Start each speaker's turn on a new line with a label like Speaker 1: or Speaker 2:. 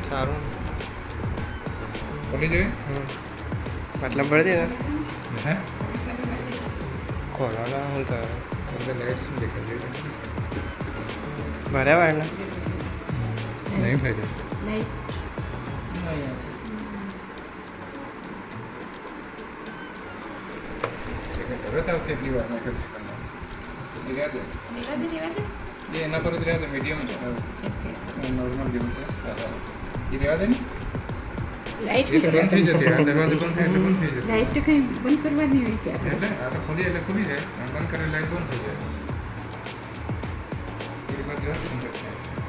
Speaker 1: સારું
Speaker 2: બોલી જોઈએ
Speaker 1: મતલબ બળી દે
Speaker 2: હે
Speaker 1: ખોલવાના હું તો
Speaker 2: અંદર લાઇટ્સ દેખાય છે
Speaker 1: બરાબર ને
Speaker 2: નહીં ફાયદો તરત આવશે એટલી વારમાં એક જ સેકન્ડમાં એના પર જ રહ્યા મીડિયમ નોર્મલ જેવું છે સારા એ રહેવા દે ને
Speaker 3: લાઈટ
Speaker 2: એ તો બંધ થઈ જતી આ દરવાજો બંધ થાય એટલે બંધ થઈ જતી
Speaker 3: લાઈટ તો કંઈ બંધ કરવાની હોય કે આપણે
Speaker 2: એટલે આ તો ખોલી એટલે ખુલી જાય અને બંધ કરે લાઈટ બંધ થઈ જાય એ બાદ ઠંડક થાય છે